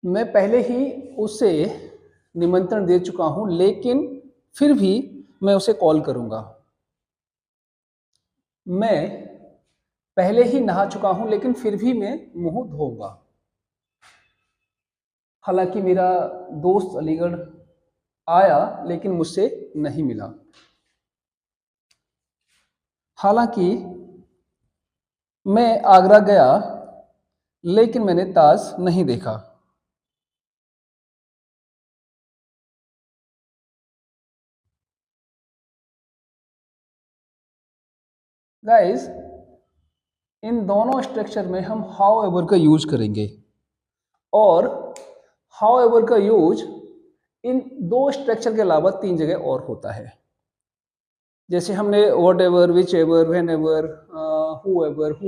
मैं पहले ही उसे निमंत्रण दे चुका हूं, लेकिन फिर भी मैं उसे कॉल करूंगा। मैं पहले ही नहा चुका हूं, लेकिन फिर भी मैं मुंह धोऊंगा। हालांकि मेरा दोस्त अलीगढ़ आया, लेकिन मुझसे नहीं मिला। हालांकि मैं आगरा गया, लेकिन मैंने ताज नहीं देखा। गाइस, इन दोनों स्ट्रक्चर में हम हाउ एवर का यूज करेंगे, और हाउ एवर का यूज इन दो स्ट्रक्चर के अलावा 3 जगह और होता है। जैसे हमने what ever, which ever, when ever, who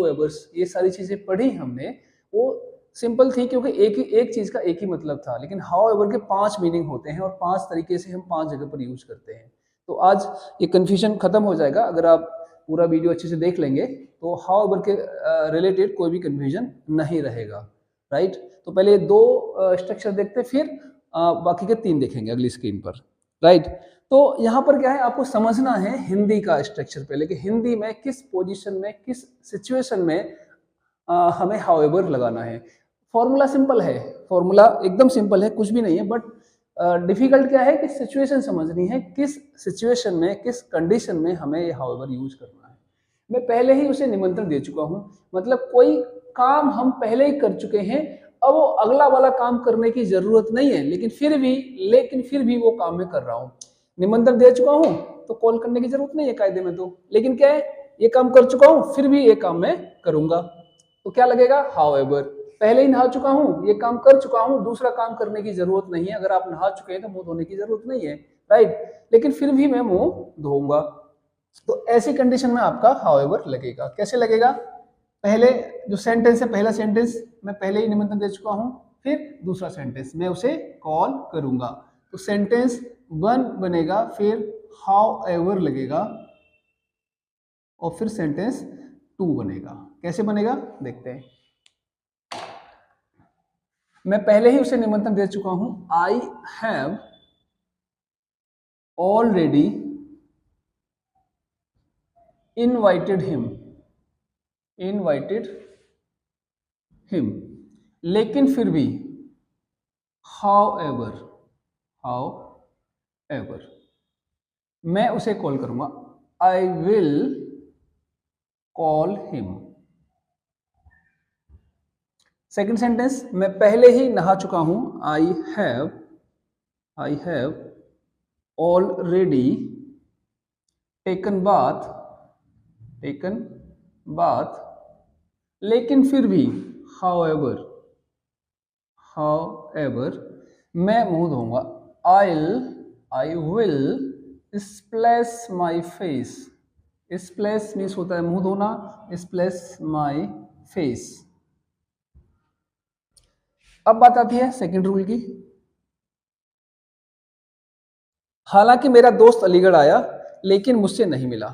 averse, ये सारी चीज़ें पढ़ी हमने, वो सिंपल थी क्योंकि एक चीज़ का एक ही मतलब था। लेकिन हाउ एवर के 5 मीनिंग होते हैं और 5 तरीके से हम 5 जगह पर यूज करते हैं। तो आज ये कन्फ्यूजन खत्म हो जाएगा अगर आप पूरा वीडियो अच्छे से देख लेंगे, तो हाउ एवर के रिलेटेड कोई भी कन्फ्यूजन नहीं रहेगा। राइट, तो पहले 2 स्ट्रक्चर देखते, फिर बाकी के 3 देखेंगे अगली स्क्रीन पर। राइट, तो यहाँ पर क्या है, आपको समझना है हिंदी का स्ट्रक्चर पहले, कि हिंदी में किस पोजीशन में, किस सिचुएशन में हमें हाउएवर लगाना है। फॉर्मूला सिंपल है, फॉर्मूला एकदम सिंपल है, कुछ भी नहीं है, बट डिफिकल्ट क्या है कि सिचुएशन समझनी है, किस सिचुएशन में, किस कंडीशन में हमें ये हाउएवर यूज करना है। मैं पहले ही उसे निमंत्रण दे चुका हूं, मतलब कोई काम हम पहले ही कर चुके हैं, अब वो अगला वाला काम करने की जरूरत नहीं है, लेकिन फिर भी वो काम मैं कर रहा हूं। निमंत्रण दे चुका हूं तो कॉल करने की जरूरत नहीं है कायदे में, तो लेकिन क्या है, ये काम कर चुका हूं, फिर भी ये काम मैं करूंगा, तो क्या लगेगा, हाउएवर। पहले ही नहा चुका हूं, ये काम कर चुका हूं, दूसरा काम करने की जरूरत नहीं है। अगर आप नहा चुके हैं तो मुंह धोने की जरूरत नहीं है, राइट, लेकिन फिर भी मैं मुंह धोऊंगा। तो ऐसी कंडीशन में आपका हाउएवर लगेगा। कैसे लगेगा, पहले जो सेंटेंस है, पहला सेंटेंस मैं पहले ही निमंत्रण दे चुका हूं, फिर दूसरा सेंटेंस मैं उसे कॉल करूंगा, तो सेंटेंस 1 बनेगा, फिर हाउ एवर लगेगा, और फिर सेंटेंस 2 बनेगा। कैसे बनेगा देखते हैं। मैं पहले ही उसे निमंत्रण दे चुका हूं, I have already invited him, लेकिन फिर भी, हाउ एवर मैं उसे कॉल करूंगा, I will call him. Second sentence, मैं पहले ही नहा चुका हूं, I have already taken bath, लेकिन फिर भी, हाउएवर मैं मुंह धोऊंगा, I will splash my face. Splash means होता है मुंह धोना, स्प्लैश माई फेस। अब बात आती है सेकंड रूल की। हालांकि मेरा दोस्त अलीगढ़ आया, लेकिन मुझसे नहीं मिला।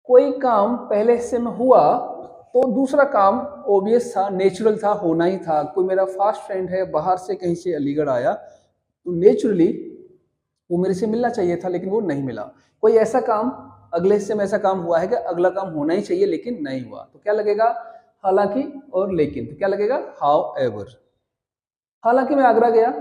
कोई काम पहले हिस्से में हुआ तो दूसरा काम ओबियस था, नेचुरल था, होना ही था। कोई मेरा फास्ट फ्रेंड है, बाहर से कहीं से अलीगढ़ आया, तो नेचुरली वो मेरे से मिलना चाहिए था, लेकिन वो नहीं मिला। कोई ऐसा काम, अगले हिस्से में ऐसा काम हुआ है कि अगला काम होना ही चाहिए लेकिन नहीं हुआ, तो क्या लगेगा, हालांकि और लेकिन, तो क्या लगेगा, हाउएवर। हालांकि मैं आगरा गया,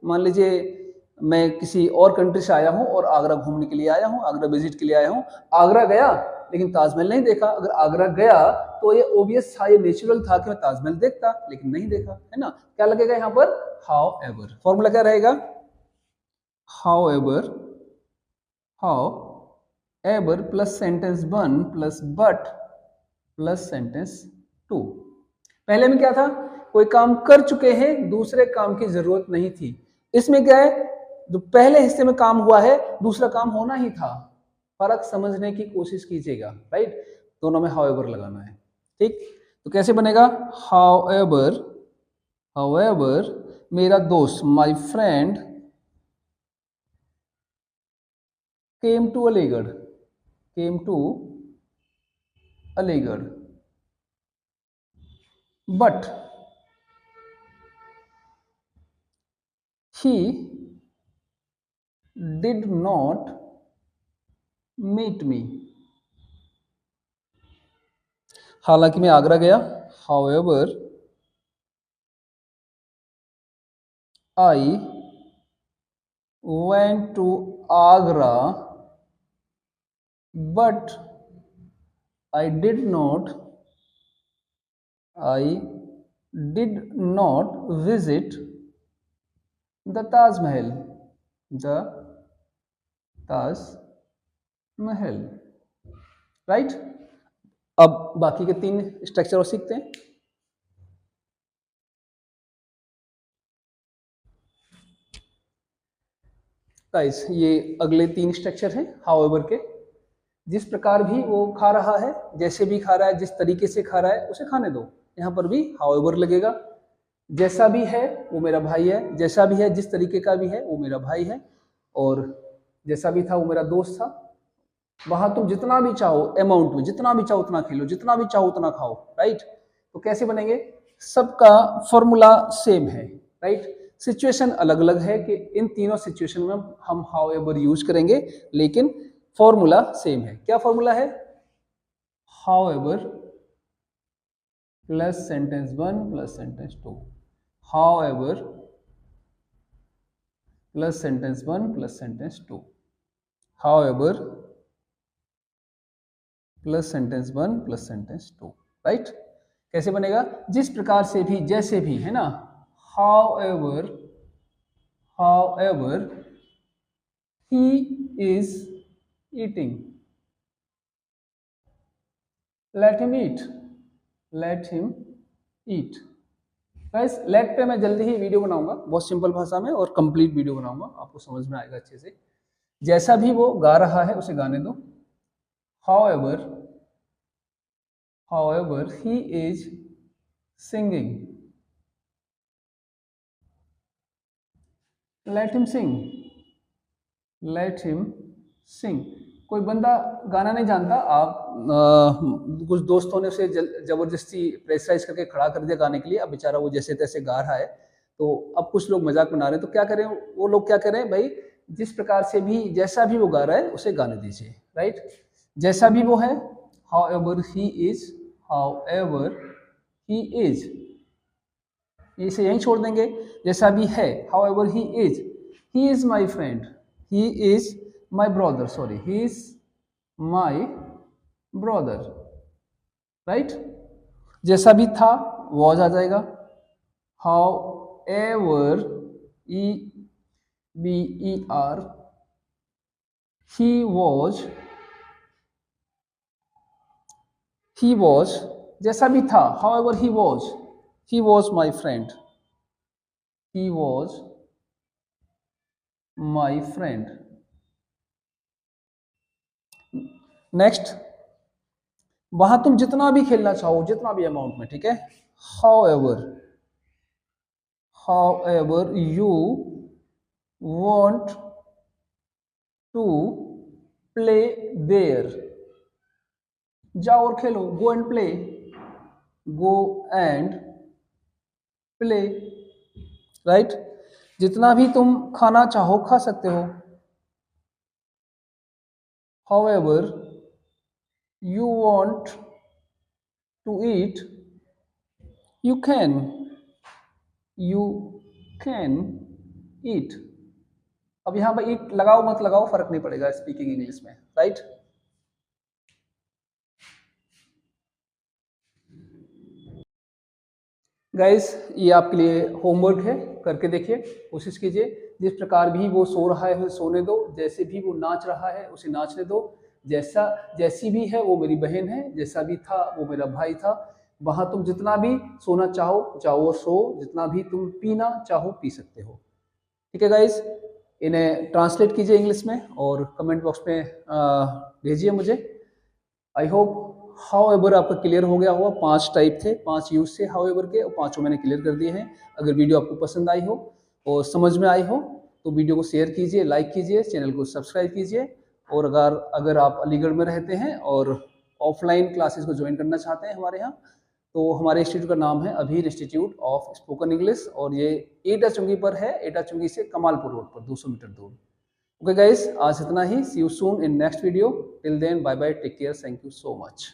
मान लीजिए मैं किसी और कंट्री से आया हूं और आगरा घूमने के लिए आया हूं, आगरा विजिट के लिए आया हूं, आगरा गया लेकिन ताजमहल नहीं देखा। अगर आगरा गया तो ये ओबियस था, ये नेचुरल था कि मैं ताजमहल देखता, लेकिन नहीं देखा, है ना। क्या लगेगा यहाँ पर, हाउएवर। फॉर्मूला क्या रहेगा, however plus sentence 1 plus but plus sentence 2। पहले में क्या था, कोई काम कर चुके हैं, दूसरे काम की जरूरत नहीं थी। इसमें क्या है, जो पहले हिस्से में काम हुआ है, दूसरा काम होना ही था। फर्क समझने की कोशिश कीजिएगा, राइट। दोनों में हाउएवर लगाना है, ठीक। तो कैसे बनेगा, हाउएवर मेरा दोस्त, my friend came to Aligarh, but he did not meet me. हालांकि मैं आगरा गया, however I went to Agra, but I did not visit the Taj Mahal. The Taj Mahal. Right? अब बाकी के 3 स्ट्रक्चर और सीखते हैं। गाइस, ये अगले 3 स्ट्रक्चर हैं हाउएवर के। जिस प्रकार भी वो खा रहा है, जैसे भी खा रहा है, जिस तरीके से खा रहा है, उसे खाने दो। यहाँ पर भी हाउएवर लगेगा। जैसा भी है वो मेरा भाई है, जैसा भी है, जिस तरीके का भी है वो मेरा भाई है, और जैसा भी था वो मेरा दोस्त था। वहां तुम जितना भी चाहो अमाउंट में, जितना भी चाहो उतना खेलो, जितना भी चाहो उतना खाओ। राइट? तो कैसे बनेंगे? सबका फॉर्मूला सेम है। राइट? सिचुएशन अलग अलग है कि इन तीनों सिचुएशन में हम हाउएवर यूज करेंगे, लेकिन फॉर्मूला सेम है। क्या फॉर्मूला है? However plus sentence 1 plus sentence 2। However plus sentence 1 plus sentence 2। However plus sentence 1 plus sentence 2। Right? कैसे बनेगा? जिस प्रकार से भी, जैसे भी, है ना। However he is eating, let him eat, let him eat। Guys, late पे मैं जल्दी ही वीडियो बनाऊंगा, बहुत सिंपल भाषा में और कंप्लीट वीडियो बनाऊंगा, आपको समझ में आएगा अच्छे से। जैसा भी वो गा रहा है उसे गाने दो। However he is singing, let him sing, let him sing। कोई बंदा गाना नहीं जानता, आप कुछ दोस्तों ने उसे जबरदस्ती प्रेशराइज करके खड़ा कर दिया गाने के लिए। अब बेचारा वो जैसे तैसे गा रहा है, तो अब कुछ लोग मजाक बना रहे हैं। तो क्या करें वो लोग? क्या करें भाई? जिस प्रकार से भी, जैसा भी वो गा रहा है उसे गाने दीजिए। राइट? जैसा भी वो है, however he is, इसे यहीं छोड़ देंगे। जैसा भी है, however he is my friend, he is my brother, sorry, he is my brother। Right? जैसा भी था was आ जाएगा। however he was, जैसा भी था, however he was my friend, he was my friend। Next, वहां तुम जितना भी खेलना चाहो, जितना भी अमाउंट में, ठीक है। however you want to play there, जाओ और खेलो, go and play। राइट? जितना भी तुम खाना चाहो खा सकते हो। however you want to eat, you can eat। अब यहां पर ईट लगाओ मत लगाओ फर्क नहीं पड़ेगा स्पीकिंग इंग्लिश में। राइट? गाइस, ये आपके लिए होमवर्क है, करके देखिए, कोशिश कीजिए। जिस प्रकार भी वो सो रहा है उसे सोने दो, जैसे भी वो नाच रहा है उसे नाचने दो। जैसी भी है वो मेरी बहन है, जैसा भी था वो मेरा भाई था। वहां तुम जितना भी सोना चाहो जाओ सो, जितना भी तुम पीना चाहो पी सकते हो। ठीक है गाइस, इन्हें ट्रांसलेट कीजिए इंग्लिश में और कमेंट बॉक्स में भेजिए मुझे। आई होप हाउएवर आपका क्लियर हो गया होगा। 5 टाइप थे, 5 यूज थे हाउएवर के, और 5 मैंने क्लियर कर दिए हैं। अगर वीडियो आपको पसंद आई हो और समझ में आई हो तो वीडियो को शेयर कीजिए, लाइक कीजिए, चैनल को सब्सक्राइब कीजिए। और अगर आप अलीगढ़ में रहते हैं और ऑफलाइन क्लासेस को ज्वाइन करना चाहते हैं हमारे यहाँ, तो हमारे इंस्टीट्यूट का नाम है Abhir institute of spoken English, और ये एटा चुंगी पर है, एटा चुंगी से कमालपुर रोड पर 200 मीटर दूर। ओके गाइस, आज इतना ही। See you soon in next video. Till then bye bye, take care, thank you so much.